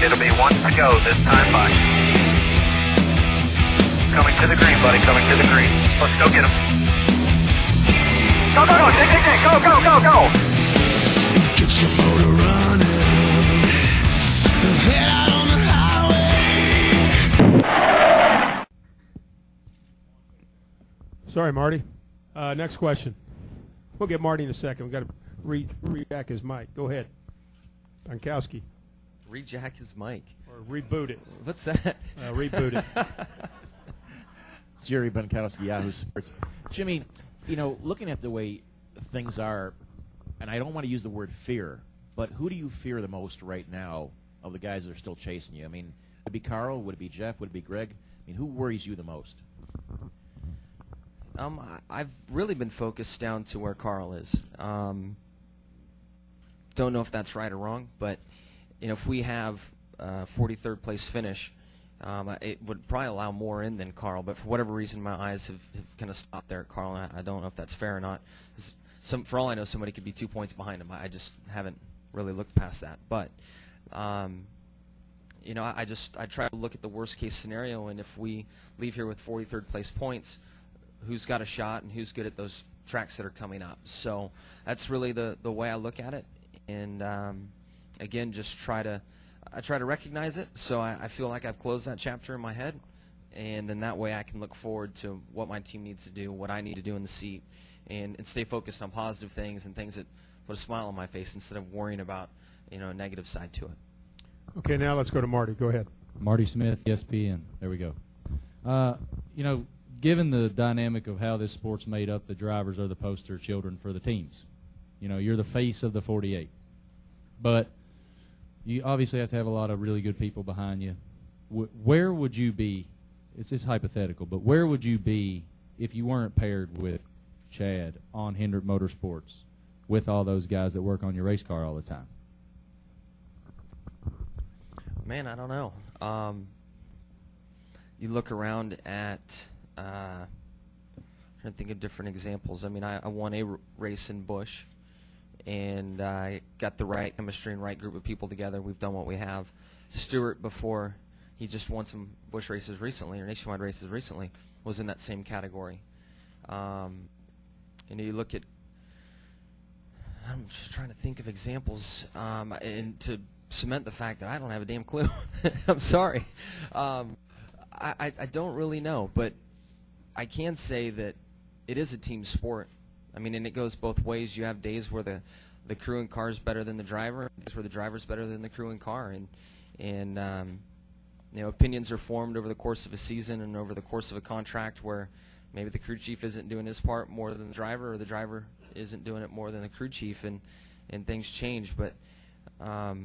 It'll be 1 to go this time by. Coming to the green, buddy, coming to the green. Let's go get him. Go, go, go, go, go, go, go. Get your motor running. Head out on the highway. Sorry, Marty. Next question. We'll get Marty in a second. We've got to rejack his mic. Go ahead. Pankowski. Rejack his mic. Or reboot it. What's that? Reboot it. Jerry Pankowski, Yahoo Sports. Jimmy, you know, looking at the way things are, and I don't want to use the word fear, but who do you fear the most right now of the guys that are still chasing you? I mean, would it be Carl? Would it be Jeff? Would it be Greg? I mean, who worries you the most? I've really been focused down to where Carl is. Don't know if that's right or wrong, but you know, if we have 43rd place finish, it would probably allow more in than Carl. But for whatever reason, my eyes have kind of stopped there at Carl, and I don't know if that's fair or not. For all I know, somebody could be 2 points behind him. I just haven't really looked past that. But you know, I try to look at the worst case scenario, and if we leave here with 43rd place points, who's got a shot and who's good at those tracks that are coming up. So that's really the way I look at it. And again, just try to recognize it, so I feel like I've closed that chapter in my head, and then that way I can look forward to what my team needs to do, what I need to do in the seat, and stay focused on positive things and things that put a smile on my face instead of worrying about, you know, a negative side to it. Okay, now let's go to Marty. Go ahead. Marty Smith, ESPN. There we go. You know, given the dynamic of how this sport's made up, the drivers are the poster children for the teams. You know, you're the face of the 48. But you obviously have to have a lot of really good people behind you. Where would you be, it's hypothetical, but where would you be if you weren't paired with Chad on Hendrick Motorsports with all those guys that work on your race car all the time? Man, I don't know. You look around at, I'm trying to think of different examples. I mean, I won a race in Busch, and I got the right chemistry and right group of people together. We've done what we have. Stewart, before he just won some Busch races recently, or nationwide races recently, was in that same category. And you look at, I'm just trying to think of examples, and to cement the fact that I don't have a damn clue. I'm sorry. I don't really know, but I can say that it is a team sport. I mean, and it goes both ways. You have days where the crew and car is better than the driver, days where the driver's better than the crew and car, and you know, opinions are formed over the course of a season and over the course of a contract where maybe the crew chief isn't doing his part more than the driver, or the driver isn't doing it more than the crew chief, and things change. But I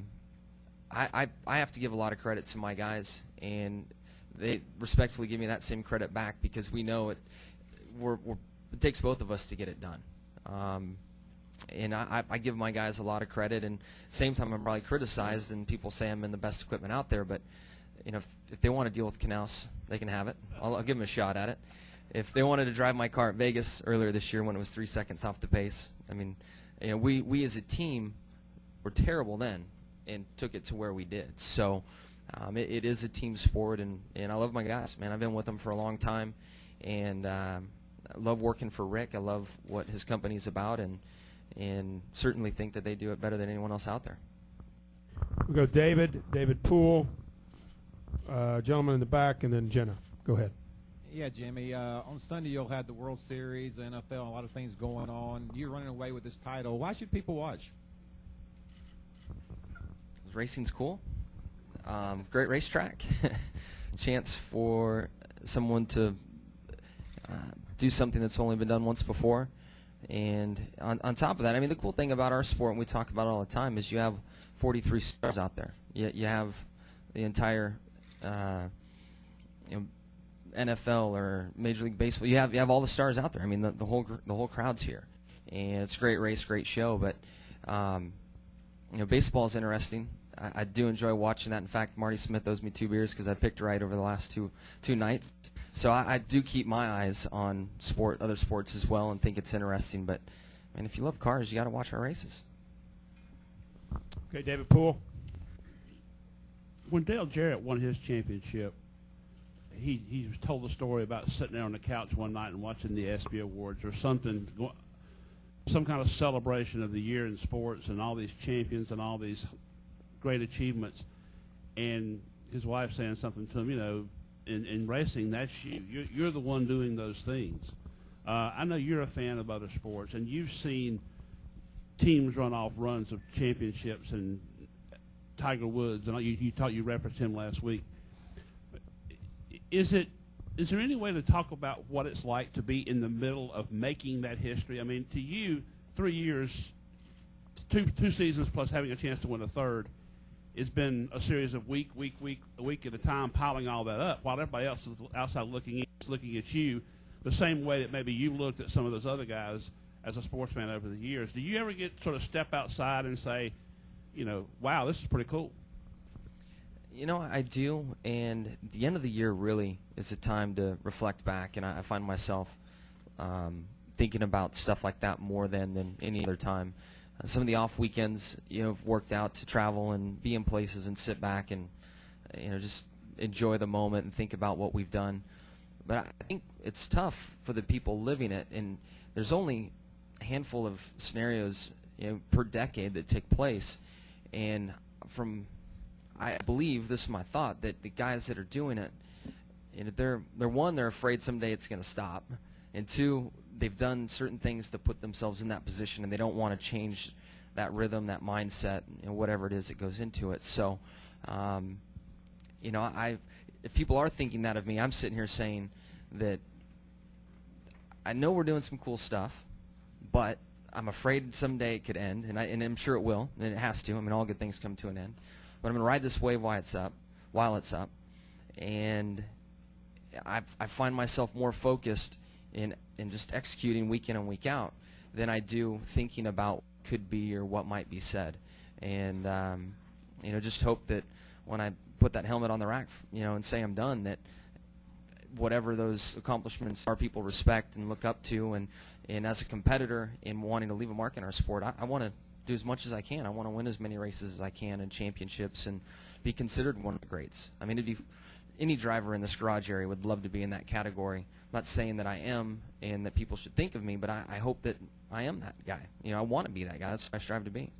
have to give a lot of credit to my guys, and they respectfully give me that same credit back, because we know it takes both of us to get it done. And I give my guys a lot of credit, and at the same time I'm probably criticized, and people say I'm in the best equipment out there, but you know, if they want to deal with Canals, they can have it. I'll give them a shot at it. If they wanted to drive my car at Vegas earlier this year when it was 3 seconds off the pace, I mean, you know, we as a team were terrible then and took it to where we did. So it is a team sport, and I love my guys, man. I've been with them for a long time, and I love working for Rick. I love what his company's about, and certainly think that they do it better than anyone else out there. We go David Poole, gentleman in the back, and then Jenna. Go ahead. Yeah, Jimmy. On Sunday, you'll have the World Series, the NFL, a lot of things going on. You're running away with this title. Why should people watch? Racing's cool. Great racetrack. Chance for someone to do something that's only been done once before. And on top of that, I mean, the cool thing about our sport, and we talk about it all the time, is you have 43 stars out there. You have the entire you know, NFL or Major League Baseball. You have all the stars out there. I mean, the whole crowd's here, and it's a great race, great show. But you know, baseball is interesting. I do enjoy watching that. In fact, Marty Smith owes me 2 beers because I picked right over the last two nights. So I do keep my eyes on other sports as well, and think it's interesting. But I mean, if you love cars, you got to watch our races. Okay, David Poole. when Dale Jarrett won his championship, he was told the story about sitting there on the couch one night and watching the ESPY Awards or something, some kind of celebration of the year in sports and all these champions and all these great achievements, and his wife saying something to him, you know, in racing, that's you. You're the one doing those things. I know you're a fan of other sports, and you've seen teams run off runs of championships, and Tiger Woods, and you referenced him last week. Is there any way to talk about what it's like to be in the middle of making that history? I mean, to you, 3 years, two seasons plus having a chance to win a third, it's been a series of week at a time, piling all that up, while everybody else is outside looking at you the same way that maybe you looked at some of those other guys as a sportsman over the years. Do you ever get sort of step outside and say, you know, wow, this is pretty cool? You know, I do, and the end of the year really is a time to reflect back, and I find myself thinking about stuff like that more than any other time. Some of the off weekends, you know, have worked out to travel and be in places and sit back and, you know, just enjoy the moment and think about what we've done. But I think it's tough for the people living it, and there's only a handful of scenarios, you know, per decade that take place, and I believe, this is my thought, that the guys that are doing it, you know, they're afraid someday it's going to stop, and two, they've done certain things to put themselves in that position, and they don't want to change that rhythm, that mindset, you know, whatever it is that goes into it. So, you know, if people are thinking that of me, I'm sitting here saying that I know we're doing some cool stuff, but I'm afraid someday it could end, and I'm sure it will, and it has to. I mean, all good things come to an end. But I'm going to ride this wave while it's up, and I find myself more focused in just executing week in and week out than I do thinking about what could be or what might be said. And you know, just hope that when I put that helmet on the rack, you know, and say I'm done, that whatever those accomplishments are, people respect and look up to, and as a competitor in wanting to leave a mark in our sport, I want to do as much as I can. I want to win as many races as I can and championships and be considered one of the greats. I mean, any driver in this garage area would love to be in that category. I'm not saying that I am and that people should think of me, but I hope that I am that guy. You know, I want to be that guy. That's what I strive to be.